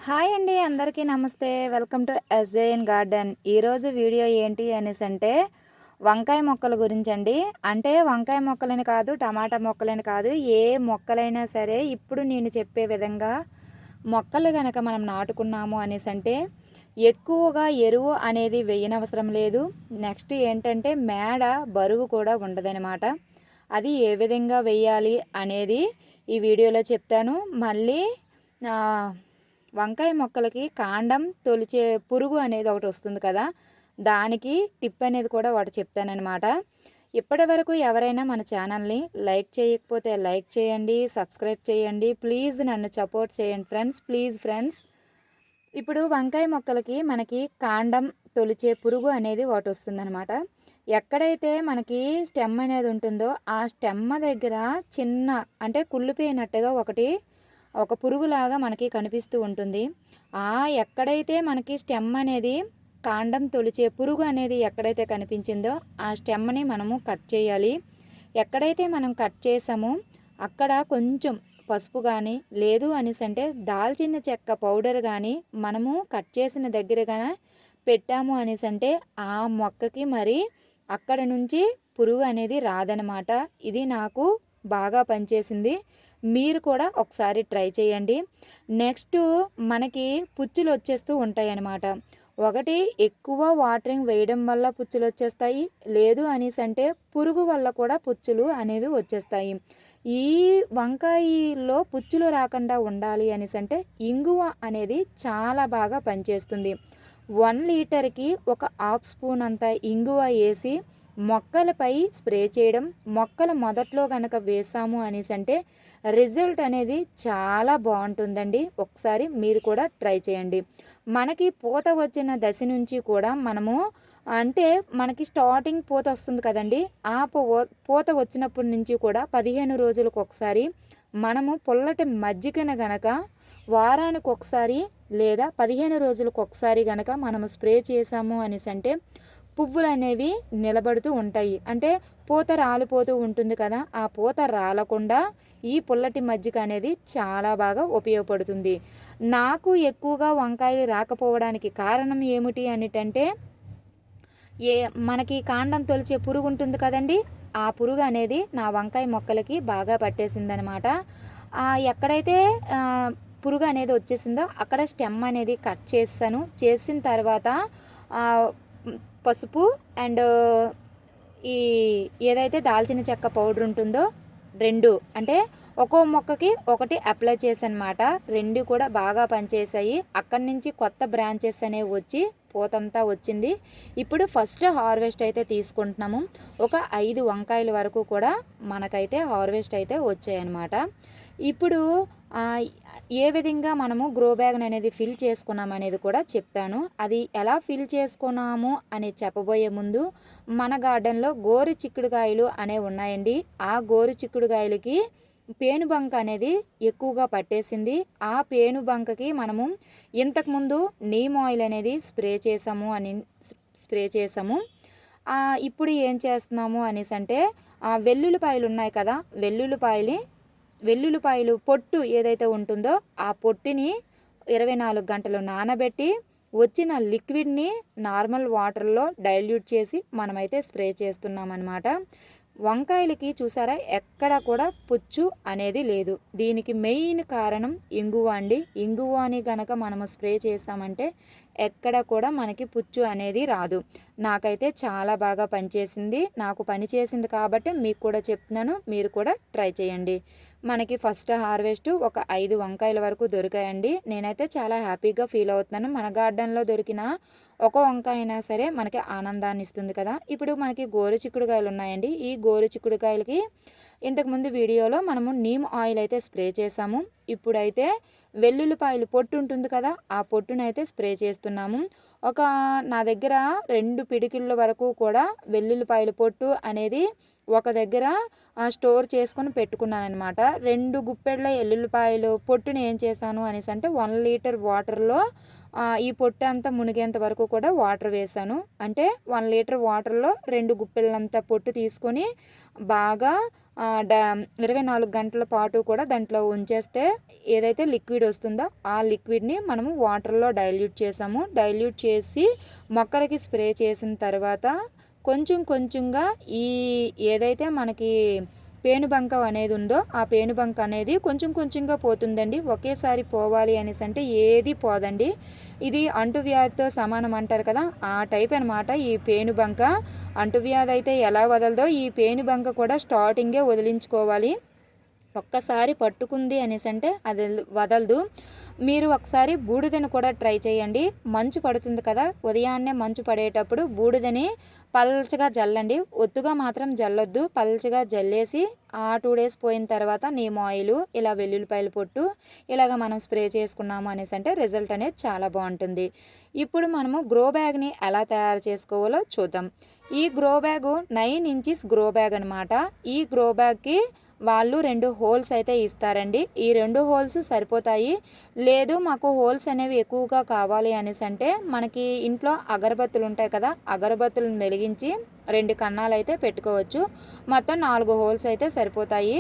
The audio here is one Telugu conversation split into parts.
హాయ్ అండి, అందరికీ నమస్తే. Welcome to SJN garden. ఈరోజు వీడియో ఏంటి అనేసి అంటే వంకాయ మొక్కల గురించి అండి. అంటే వంకాయ మొక్కలని కాదు, టమాటా మొక్కలని కాదు, ఏ మొక్కలైనా సరే ఇప్పుడు నేను చెప్పే విధంగా మొక్కలు కనుక మనం నాటుకున్నాము అనేసి అంటే ఎక్కువగా ఎరువు అనేది వేయనవసరం లేదు. నెక్స్ట్ ఏంటంటే మేడ బరువు కూడా ఉండదనమాట. అది ఏ విధంగా వేయాలి అనేది ఈ వీడియోలో చెప్తాను. మళ్ళీ వంకాయ మొక్కలకి కాండం తొలిచే పురుగు అనేది ఒకటి వస్తుంది కదా, దానికి టిప్ అనేది కూడా ఒకటి చెప్తానమాట. ఇప్పటి వరకు ఎవరైనా మన ఛానల్ని లైక్ చేయకపోతే లైక్ చేయండి, సబ్స్క్రైబ్ చేయండి. ప్లీజ్ నన్ను సపోర్ట్ చేయండి ఫ్రెండ్స్, ప్లీజ్ ఫ్రెండ్స్. ఇప్పుడు వంకాయ మొక్కలకి మనకి కాండం తొలిచే పురుగు అనేది ఒకటి వస్తుందన్నమాట. ఎక్కడైతే మనకి స్టెమ్ అనేది ఉంటుందో ఆ స్టెమ్ దగ్గర చిన్న అంటే కుళ్ళిపోయినట్టుగా ఒక పురుగులాగా మనకి కనిపిస్తూ ఉంటుంది. ఎక్కడైతే మనకి స్టెమ్ అనేది కాండం తొలిచే పురుగు అనేది ఎక్కడైతే కనిపించిందో ఆ స్టెమ్ని మనము కట్ చేయాలి. ఎక్కడైతే మనం కట్ చేసామో అక్కడ కొంచెం పసుపు కానీ లేదు అనేసి అంటే దాల్చిన చెక్క పౌడర్ కానీ మనము కట్ చేసిన దగ్గరగా పెట్టాము అనేసి అంటే ఆ మొక్కకి మరి అక్కడ నుంచి పురుగు అనేది రాదనమాట. ఇది నాకు బాగా పనిచేసింది. మీరు కూడా ఒకసారి ట్రై చేయండి. నెక్స్ట్ మనకి పుచ్చులు వచ్చేస్తూ ఉంటాయి అన్నమాట. ఒకటి ఎక్కువ వాటరింగ్ వేయడం వల్ల పుచ్చులు వచ్చేస్తాయి, లేదు అనేసి అంటే పురుగు వల్ల కూడా పుచ్చులు అనేవి వచ్చేస్తాయి. ఈ వంకాయలో పుచ్చులు రాకుండా ఉండాలి అనేసి అంటే ఇంగువ అనేది చాలా బాగా పనిచేస్తుంది. 1 లీటర్కి ఒక హాఫ్ స్పూన్ అంత ఇంగువ వేసి మొక్కలపై స్ప్రే చేయడం. మొక్కలు మొదట్లో కనుక వేసాము అనేసి అంటే రిజల్ట్ అనేది చాలా బాగుంటుందండి. ఒకసారి మీరు కూడా ట్రై చేయండి. మనకి పూత వచ్చిన దశ నుంచి కూడా మనము అంటే మనకి స్టార్టింగ్ పూత వస్తుంది కదండి, ఆ పూత వచ్చినప్పటి నుంచి కూడా 15 రోజులకు ఒకసారి మనము పుల్లటి మజ్జిగను గనక వారానికి ఒకసారి లేదా 15 రోజులకు ఒకసారి గనక మనము స్ప్రే చేసాము అనేసి అంటే పువ్వులు అనేవి నిలబడుతూ ఉంటాయి. అంటే పూత రాలిపోతూ ఉంటుంది కదా, ఆ పూత రాలకుండా ఈ పుల్లటి మజ్జిగ అనేది చాలా బాగా ఉపయోగపడుతుంది. నాకు ఎక్కువగా వంకాయలు రాకపోవడానికి కారణం ఏమిటి అనేటంటే మనకి కాండం తొలిచే పురుగు ఉంటుంది కదండి, ఆ పురుగు అనేది నా వంకాయ మొక్కలకి బాగా పట్టేసిందనమాట. ఎక్కడైతే పురుగు అనేది వచ్చేసిందో అక్కడ స్టెమ్ అనేది కట్ చేసాను. చేసిన తర్వాత పసుపు అండ్ ఈ ఏదైతే దాల్చిన చెక్క పౌడర్ ఉంటుందో 2 అంటే ఒక్కో మొక్కకి ఒకటి అప్లై చేశానమాట. 2 కూడా బాగా పనిచేసాయి. అక్కడి నుంచి కొత్త బ్రాంచెస్ అనేవి వచ్చి పూతంతా వచ్చింది. ఇప్పుడు ఫస్ట్ హార్వెస్ట్ అయితే తీసుకుంటున్నాము. ఒక 5 వంకాయల వరకు కూడా మనకైతే హార్వెస్ట్ అయితే వచ్చాయన్నమాట. ఇప్పుడు ఏ విధంగా మనము గ్రో బ్యాగ్ అనేది ఫిల్ చేసుకున్నాం అనేది కూడా చెప్తాను. అది ఎలా ఫిల్ చేసుకున్నాము అని చెప్పబోయే ముందు మన గార్డెన్లో గోరు చిక్కుడుకాయలు అనేవి ఉన్నాయండి. ఆ గోరు చిక్కుడుకాయలకి పేనుబంక అనేది ఎక్కువగా పట్టేసింది. ఆ పేనుబంకకి మనము ఇంతకుముందు నీమ్ ఆయిల్ అనేది స్ప్రే చేసాము. ఇప్పుడు ఏం చేస్తున్నాము అనేసి అంటే వెల్లుల్లిపాయలు ఉన్నాయి కదా, వెల్లుల్లిపాయలు పొట్టు ఏదైతే ఉంటుందో ఆ పొట్టుని 24 గంటలు నానబెట్టి వచ్చిన లిక్విడ్ని నార్మల్ వాటర్లో డైల్యూట్ చేసి మనమైతే స్ప్రే చేస్తున్నాం అన్నమాట. వంకాయలకి చూసారా ఎక్కడ కూడా పుచ్చు అనేది లేదు. దీనికి మెయిన్ కారణం ఇంగువ అండి. ఇంగువని కనుక మనము స్ప్రే చేస్తామంటే ఎక్కడ కూడా మనకి పుచ్చు అనేది రాదు. నాకైతే చాలా బాగా పనిచేసింది. నాకు పనిచేసింది కాబట్టి మీకు కూడా చెప్తున్నాను, మీరు కూడా ట్రై చేయండి. మనకి ఫస్ట్ హార్వెస్ట్ ఒక 5 వంకాయల వరకు దొరికాయండి. నేనైతే చాలా హ్యాపీగా ఫీల్ అవుతున్నాను. మన గార్డెన్లో దొరికిన ఒక వంకాయ అయినా సరే మనకి ఆనందాన్ని ఇస్తుంది కదా. ఇప్పుడు మనకి గోరు చిక్కుడుకాయలు ఉన్నాయండి. ఈ గోరు చిక్కుడుకాయలకి ఇంతకుముందు వీడియోలో మనము నీమ్ ఆయిల్ అయితే స్ప్రే చేసాము. ఇప్పుడైతే వెల్లుల్లిపాయలు పొట్టు ఉంటుంది కదా, ఆ పొట్టునైతే స్ప్రే చేస్తున్నాము. నా దగ్గర 2 పిడికిళ్ళ వరకు కూడా వెల్లుల్లిపాయల పొట్టు అనేది ఒక దగ్గర స్టోర్ చేసుకొని పెట్టుకున్నాను అనమాట. 2 గుప్పెళ్ళ ఎల్లుల్లిపాయలు పొట్టుని ఏం చేశాను అనేసి అంటే 1 లీటర్ వాటర్లో ఈ పొట్టు అంతా మునిగేంత వరకు కూడా వాటర్ వేసాను. అంటే 1 లీటర్ వాటర్లో 2 గుప్పెళ్ళంత పొట్టు తీసుకొని బాగా డ 24 గంటల పాటు కూడా దాంట్లో ఉంచేస్తే ఏదైతే లిక్విడ్ వస్తుందో ఆ లిక్విడ్ని మనము వాటర్లో డైల్యూట్ చేసి మొక్కలకి స్ప్రే చేసిన తర్వాత కొంచెం కొంచెంగా ఈ ఏదైతే మనకి పేనుబంక అనేది ఉందో ఆ పేనుబంక అనేది కొంచెం కొంచెంగా పోతుందండి. ఒకేసారి పోవాలి అనేసి అంటే ఏది పోదండి. ఇది అంటువ్యాధితో సమానం అంటారు కదా, ఆ టైప్ అనమాట ఈ పేనుబంక. అంటువ్యాధి అయితే ఎలా వదలదో ఈ పేనుబంక కూడా స్టార్టింగే వదిలించుకోవాలి. ఒక్కసారి పట్టుకుంది అనేసి అంటే అది వదలదు. మీరు ఒకసారి బూడిదని కూడా ట్రై చేయండి. మంచు పడుతుంది కదా, ఉదయాన్నే మంచు పడేటప్పుడు బూడిదని పల్చగా జల్లండి. ఒత్తుగా మాత్రం జల్లొద్దు, పల్చగా జల్లేసి ఆ 2 డేస్ పోయిన తర్వాత నీమ్ ఆయిల్ ఇలా వెల్లుల్లిపాయల పొట్టు ఇలాగ మనం స్ప్రే చేసుకున్నాము అనేసి అంటే రిజల్ట్ అనేది చాలా బాగుంటుంది. ఇప్పుడు మనము గ్రో బ్యాగ్ని ఎలా తయారు చేసుకోవాలో చూద్దాం. ఈ grow bag 9 inches grow bag అనమాట. ఈ గ్రో బ్యాగ్కి వాళ్ళు 2 హోల్స్ అయితే ఇస్తారండి. ఈ 2 హోల్స్ సరిపోతాయి. లేదు మాకు హోల్స్ అనేవి ఎక్కువగా కావాలి అనేసి అంటే మనకి ఇంట్లో అగరబత్తులు ఉంటాయి కదా, అగరబత్తులను వెలిగించి 2 కన్నాలు అయితే పెట్టుకోవచ్చు. మొత్తం 4 హోల్స్ అయితే సరిపోతాయి.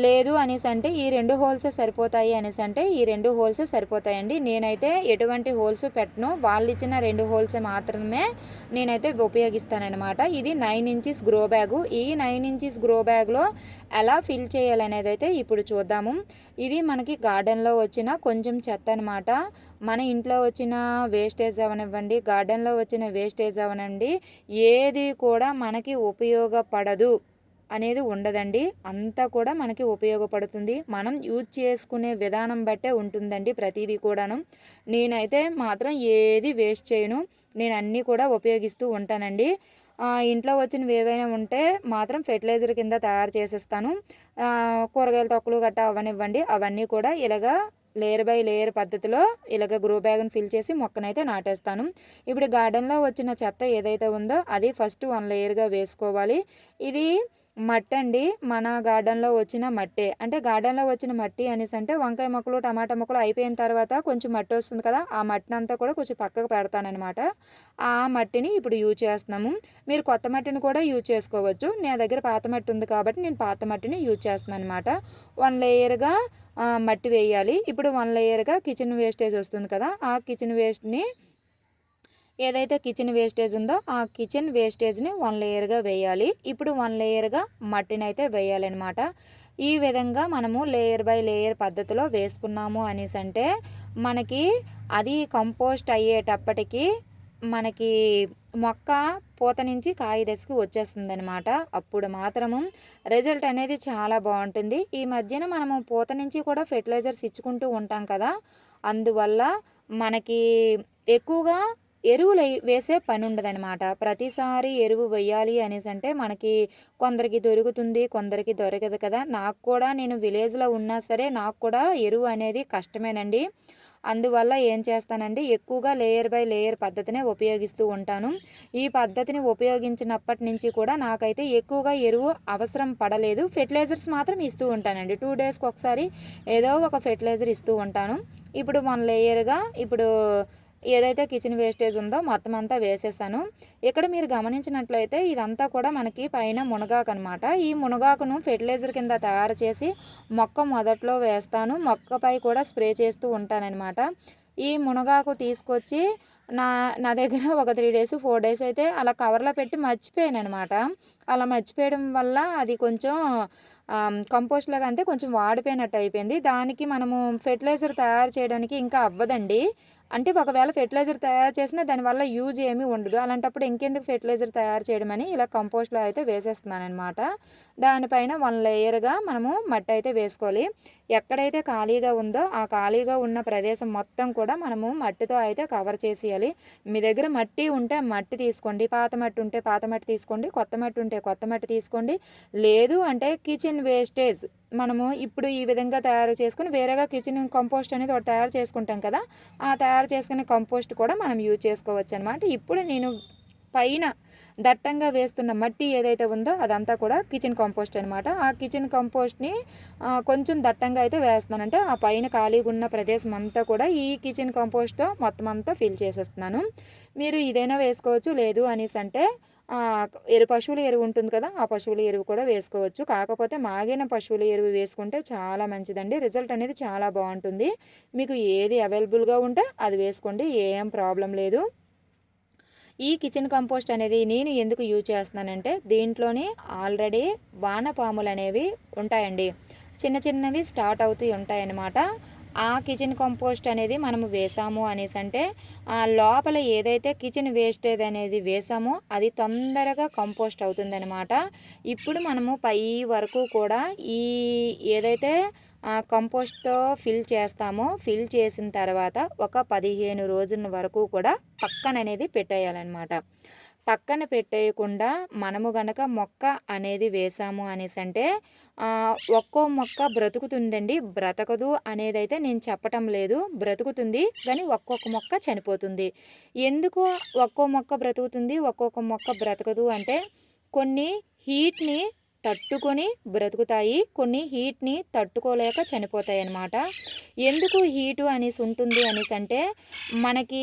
లేదు అనేసి అంటే ఈ 2 హోల్సే సరిపోతాయి అనేసి అంటే ఈ 2 హోల్సే సరిపోతాయండి. నేనైతే ఎటువంటి హోల్స్ పెట్టను, వాళ్ళు ఇచ్చిన 2 హోల్సే మాత్రమే నేనైతే ఉపయోగిస్తానన్నమాట. ఇది 9 ఇంచెస్ గ్రో బ్యాగు. ఈ 9 ఇంచెస్ గ్రో బ్యాగ్లో ఎలా ఫిల్ చేయాలనేది అయితే ఇప్పుడు చూద్దాము. ఇది మనకి గార్డెన్లో వచ్చిన కొంచెం చెత్త అనమాట. మన ఇంట్లో వచ్చిన వేస్టేజ్ అవనివ్వండి, గార్డెన్లో వచ్చిన వేస్టేజ్ అవనండి, ఏది కూడా మనకి ఉపయోగపడదు అనేది ఉండదండి. అంతా కూడా మనకి ఉపయోగపడుతుంది. మనం యూజ్ చేసుకునే విధానం బట్టే ఉంటుందండి ప్రతిదీ కూడాను. నేనైతే మాత్రం ఏది వేస్ట్ చేయను, నేను అన్నీ కూడా ఉపయోగిస్తూ ఉంటానండి. ఇంట్లో వచ్చినవి ఏవైనా ఉంటే మాత్రం ఫెర్టిలైజర్ కింద తయారు చేసేస్తాను. కూరగాయల తొక్కలు గట్టా అవనివ్వండి, అవన్నీ కూడా ఇలాగా లేయర్ బై లేయర్ పద్ధతిలో ఇలాగ గ్రో బ్యాగ్ని ఫిల్ చేసి మొక్కనైతే నాటేస్తాను. ఇప్పుడు గార్డెన్లో వచ్చిన చెత్త ఏదైతే ఉందో అది ఫస్ట్ 1 లేయర్గా వేసుకోవాలి. ఇది మట్టి అండి, మన గార్డెన్లో వచ్చిన మట్టే. అంటే గార్డెన్లో వచ్చిన మట్టి అనేసి అంటే వంకాయ మొక్కలు టమాటా మొక్కలు అయిపోయిన తర్వాత కొంచెం మట్టి వస్తుంది కదా, ఆ మట్టిని అంతా కూడా కొంచెం పక్కకు పెడతానమాట. ఆ మట్టిని ఇప్పుడు యూజ్ చేస్తున్నాము. మీరు కొత్త మట్టిని కూడా యూజ్ చేసుకోవచ్చు. నా దగ్గర పాత మట్టి ఉంది కాబట్టి నేను పాత మట్టిని యూజ్ చేస్తున్నాను అనమాట. 1 లేయర్గా మట్టి వేయాలి. ఇప్పుడు 1 లేయర్గా కిచెన్ వేస్టేజ్ వస్తుంది కదా, ఆ కిచెన్ వేస్ట్ని ఏదైతే కిచెన్ వేస్టేజ్ ఉందో ఆ కిచెన్ వేస్టేజ్ని 1 లేయర్గా వేయాలి. ఇప్పుడు 1 లేయర్గా మట్టిని అయితే వేయాలన్నమాట. ఈ విధంగా మనము లేయర్ బై లేయర్ పద్ధతిలో వేసుకున్నాము అనేసి అంటే మనకి అది కంపోస్ట్ అయ్యేటప్పటికి మనకి మొక్క పూత నుంచి కాయ దశకి వచ్చేస్తుంది అనమాట. అప్పుడు మాత్రము రిజల్ట్ అనేది చాలా బాగుంటుంది. ఈ మధ్యన మనము పూత నుంచి కూడా ఫెర్టిలైజర్స్ ఇచ్చుకుంటూ ఉంటాం కదా, అందువల్ల మనకి ఎక్కువగా ఎరువులు వేసే పని ఉండదనమాట. ప్రతిసారి ఎరువు వేయాలి అనేసి అంటే మనకి కొందరికి దొరుకుతుంది, కొందరికి దొరకదు కదా. నాకు కూడా నేను విలేజ్లో ఉన్నా సరే నాకు కూడా ఎరువు అనేది కష్టమేనండి. అందువల్ల ఏం చేస్తానంటే ఎక్కువగా లేయర్ బై లేయర్ పద్ధతినే ఉపయోగిస్తూ ఉంటాను. ఈ పద్ధతిని ఉపయోగించినప్పటి నుంచి కూడా నాకైతే ఎక్కువగా ఎరువు అవసరం పడలేదు. ఫెర్టిలైజర్స్ మాత్రం ఇస్తూ ఉంటానండి. 2 డేస్కి ఒకసారి ఏదో ఒక ఫెర్టిలైజర్ ఇస్తూ ఉంటాను. ఇప్పుడు 1 లేయర్గా ఇప్పుడు ఏదైతే కిచెన్ వేస్టేజ్ ఉందో మొత్తం అంతా వేసేసాను. ఇక్కడ మీరు గమనించినట్లయితే ఇదంతా కూడా మనకి పైన మునగాకు అనమాట. ఈ మునగాకును ఫెర్టిలైజర్ కింద తయారు చేసి మొక్క మొదట్లో వేస్తాను, మొక్కపై కూడా స్ప్రే చేస్తూ ఉంటానన్నమాట. ఈ మునగాకు తీసుకొచ్చి నా నా దగ్గర ఒక 3 డేస్ 4 డేస్ అయితే అలా కవర్లో పెట్టి మర్చిపోయాను అనమాట. అలా మర్చిపోయడం వల్ల అది కొంచెం కంపోస్ట్ లాగా అంటే కొంచెం వాడిపోయినట్టు అయిపోయింది. దానికి మనము ఫెర్టిలైజర్ తయారు చేయడానికి ఇంకా అవ్వదండి. అంటే ఒకవేళ ఫెర్టిలైజర్ తయారు చేసినా దానివల్ల యూజ్ ఏమీ ఉండదు. అలాంటప్పుడు ఇంకెందుకు ఫెర్టిలైజర్ తయారు చేయడం అని ఇలా కంపోస్ట్లో అయితే వేసేస్తున్నాను అనమాట. దానిపైన 1 లేయర్గా మనము మట్టి అయితే వేసుకోవాలి. ఎక్కడైతే ఖాళీగా ఉందో ఆ ఖాళీగా ఉన్న ప్రదేశం మొత్తం కూడా మనము మట్టితో అయితే కవర్ చేసేయాలి. మీ దగ్గర మట్టి ఉంటే మట్టి తీసుకోండి, పాత మట్టి ఉంటే పాత మట్టి తీసుకోండి, కొత్త మట్టి ఉంటే కొత్త మట్టి తీసుకోండి. లేదు అంటే కిచెన్ వేస్టేజ్ మనము ఇప్పుడు ఈ విధంగా తయారు చేసుకుని వేరేగా కిచెన్ కంపోస్ట్ అనేది ఒకటి తయారు చేసుకుంటాం కదా, ఆ తయారు చేసుకునే కంపోస్ట్ కూడా మనం యూజ్ చేసుకోవచ్చు అనమాట. ఇప్పుడు నేను పైన దట్టంగా వేస్తున్న మట్టి ఏదైతే ఉందో అదంతా కూడా కిచెన్ కంపోస్ట్ అనమాట. ఆ కిచెన్ కంపోస్ట్ని కొంచెం దట్టంగా అయితే వేస్తున్నాను. అంటే ఆ పైన ఖాళీగా ఉన్న ప్రదేశం అంతా కూడా ఈ కిచెన్ కంపోస్ట్తో మొత్తం అంతా ఫిల్ చేసేస్తున్నాను. మీరు ఇదైనా వేసుకోవచ్చు, లేదు అనేసి అంటే పశువుల ఎరువు ఉంటుంది కదా, ఆ పశువుల ఎరువు కూడా వేసుకోవచ్చు. కాకపోతే మాగిన పశువుల ఎరువు వేసుకుంటే చాలా మంచిదండి. రిజల్ట్ అనేది చాలా బాగుంటుంది. మీకు ఏది అవైలబుల్గా ఉంటే అది వేసుకోండి, ఏం ప్రాబ్లం లేదు. ఈ కిచెన్ కంపోస్ట్ అనేది నేను ఎందుకు యూజ్ చేస్తున్నానంటే దీంట్లోని ఆల్రెడీ వానపాములు అనేవి ఉంటాయండి. చిన్న చిన్నవి స్టార్ట్ అవుతూ ఉంటాయన్నమాట. ఆ కిచెన్ కంపోస్ట్ అనేది మనము వేసాము అనేసి అంటే ఆ లోపల ఏదైతే కిచెన్ వేస్టేజ్ అనేది వేసామో అది తొందరగా కంపోస్ట్ అవుతుందన్నమాట. ఇప్పుడు మనము పై వరకు కూడా ఈ ఏదైతే కంపోస్ట్తో ఫిల్ చేస్తామో ఫిల్ చేసిన తర్వాత ఒక 15 రోజుల వరకు కూడా పక్కన అనేది పెట్టేయాలన్నమాట. పక్కన పెట్టేయకుండా మనము గనక మొక్క అనేది వేసాము అనేసి అంటే ఒక్కో మొక్క బ్రతుకుతుందండి, బ్రతకదు అనేది అయితే నేను చెప్పటం లేదు. బ్రతుకుతుంది కానీ ఒక్కొక్క మొక్క చనిపోతుంది. ఎందుకు ఒక్కో మొక్క బ్రతుకుతుంది ఒక్కొక్క మొక్క బ్రతకదు అంటే కొన్ని హీట్ని తట్టుకొని బ్రతుకుతాయి, కొన్ని హీట్ని తట్టుకోలేక చనిపోతాయి అన్నమాట. ఎందుకు హీటు అనేసి ఉంటుంది అనేసి అంటే మనకి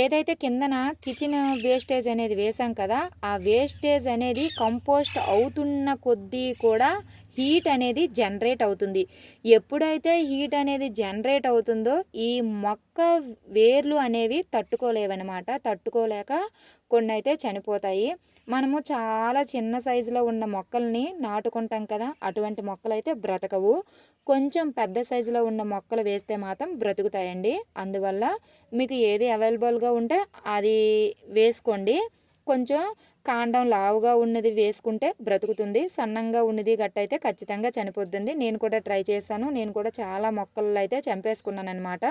ఏదైతే కిందన కిచెన్ వేస్టేజ్ అనేది వేసాం కదా, ఆ వేస్టేజ్ అనేది కంపోస్ట్ అవుతున్న కొద్దీ కూడా హీట్ అనేది జనరేట్ అవుతుంది. ఎప్పుడైతే హీట్ అనేది జనరేట్ అవుతుందో ఈ మొక్క వేర్లు అనేవి తట్టుకోలేవన్నమాట. తట్టుకోలేక కొన్ని అయితే చనిపోతాయి. మనము చాలా చిన్న సైజులో ఉన్న మొక్కల్ని నాటుకుంటాం కదా, అటువంటి మొక్కలు అయితే బ్రతకవు. కొంచెం పెద్ద సైజులో ఉన్న మొక్కలు వేస్తే మాత్రం బ్రతుకుతాయండి. అందువల్ల మీకు ఏది అవైలబుల్గా ఉంటే అది వేసుకోండి. కొంచెం కాండం లావుగా ఉన్నది వేసుకుంటే బ్రతుకుతుంది, సన్నంగా ఉన్నది గట్టయితే ఖచ్చితంగా చనిపోద్దండి. నేను కూడా ట్రై చేశాను, నేను కూడా చాలా మొక్కలు అయితే చంపేసుకున్నాను అనమాట.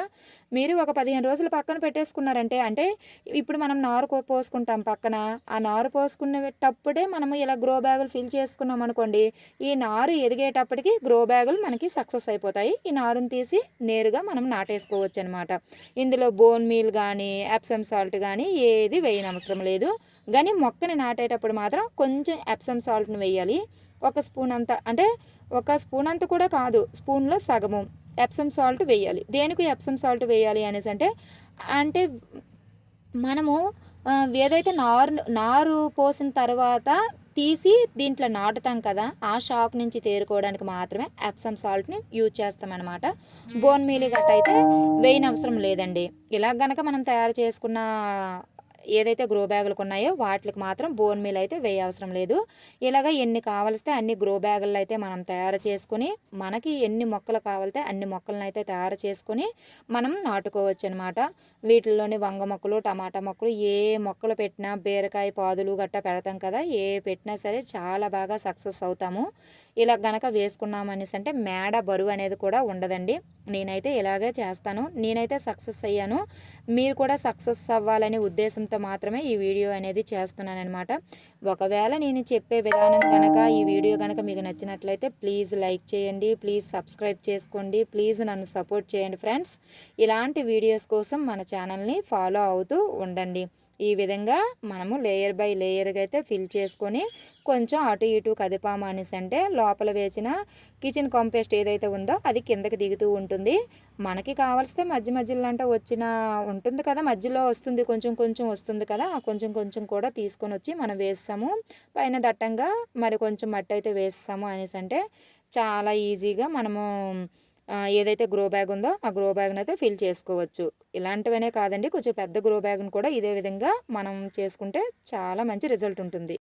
మీరు ఒక 15 రోజులు పక్కన పెట్టేసుకున్నారంటే అంటే ఇప్పుడు మనం నారు పోసుకుంటాం పక్కన, ఆ నారు పోసుకునేటప్పుడే మనము ఇలా గ్రో బ్యాగులు ఫిల్ చేసుకున్నాం అనుకోండి, ఈ నారు ఎదిగేటప్పటికి గ్రో బ్యాగులు మనకి సక్సెస్ అయిపోతాయి. ఈ నారుని తీసి నేరుగా మనం నాటేసుకోవచ్చు అనమాట. ఇందులో బోన్ మీల్ కానీ ఎప్సమ్ సాల్ట్ కానీ ఏది వేయనవసరం లేదు. కానీ మొక్కని నాటేటప్పుడు మాత్రం కొంచెం ఎప్సమ్ సాల్ట్ని వేయాలి. ఒక స్పూన్ అంత, అంటే ఒక స్పూన్ అంత కూడా కాదు, స్పూన్లో సగము ఎప్సమ్ సాల్ట్ వేయాలి. దేనికి ఎప్సమ్ సాల్ట్ వేయాలి అనేసి అంటే అంటే మనము ఏదైతే నారు పోసిన తర్వాత తీసి దీంట్లో నాటుతాం కదా, ఆ షాక్ నుంచి తేరుకోవడానికి మాత్రమే ఎప్సమ్ సాల్ట్ని యూజ్ చేస్తామన్నమాట. బోన్ మీల్ గట్ట అయితే వేయనవసరం లేదండి. ఇలా గనక మనం తయారు చేసుకున్న ఏదైతే గ్రో బ్యాగులకు ఉన్నాయో వాటికి మాత్రం బోన్ మీల్ అయితే వేయవసరం లేదు. ఇలాగ ఎన్ని కావలిస్తే అన్ని గ్రో బ్యాగులు అయితే మనం తయారు చేసుకుని మనకి ఎన్ని మొక్కలు కావాలితే అన్ని మొక్కలను అయితే తయారు చేసుకొని మనం నాటుకోవచ్చు అనమాట. వీటిల్లోని వంగ మొక్కలు, టమాటా మొక్కలు, ఏ మొక్కలు పెట్టినా బీరకాయ పాదులు గట్టా పెడతాం కదా, ఏ పెట్టినా సరే చాలా బాగా సక్సెస్ అవుతాము. ఇలా గనక వేసుకున్నామనేసి అంటే మేడ బరువు అనేది కూడా ఉండదండి. నేనైతే ఇలాగే చేస్తాను, నేనైతే సక్సెస్ అయ్యాను. మీరు కూడా సక్సెస్ అవ్వాలనే ఉద్దేశంతో మాత్రమే ఈ వీడియో అనేది చేస్తున్నాను అనమాట. ఒకవేళ నేను చెప్పే విధానం కనుక ఈ వీడియో కనుక మీకు నచ్చినట్లయితే ప్లీజ్ లైక్ చేయండి, ప్లీజ్ సబ్స్క్రైబ్ చేసుకోండి, ప్లీజ్ నన్ను సపోర్ట్ చేయండి ఫ్రెండ్స్. ఇలాంటి వీడియోస్ కోసం మన ఛానల్ని ఫాలో అవుతూ ఉండండి. ఈ విధంగా మనము లేయర్ బై లేయర్గా అయితే ఫిల్ చేసుకొని కొంచెం అటు ఇటు కదిపాము అనేసి అంటే లోపల వేసిన కిచెన్ కంపోస్ట్ ఏదైతే ఉందో అది కిందకి దిగుతూ ఉంటుంది. మనకి కావాల్సితే మధ్య మధ్యలో అంటే వచ్చిన ఉంటుంది కదా, మధ్యలో వస్తుంది కొంచెం కొంచెం వస్తుంది కదా, ఆ కొంచెం కొంచెం కూడా తీసుకొని వచ్చి మనం వేస్తాము. పైన దట్టంగా మరి కొంచెం మట్టి అయితే వేస్తాము అనేసి అంటే చాలా ఈజీగా మనము ఏదైతే గ్రో బ్యాగ్ ఉందో ఆ గ్రో బ్యాగ్ని అయితే ఫిల్ చేసుకోవచ్చు. ఇలాంటివనే కాదండి, కొంచెం పెద్ద గ్రో బ్యాగ్ని కూడా ఇదే విధంగా మనం చేసుకుంటే చాలా మంచి రిజల్ట్ ఉంటుంది.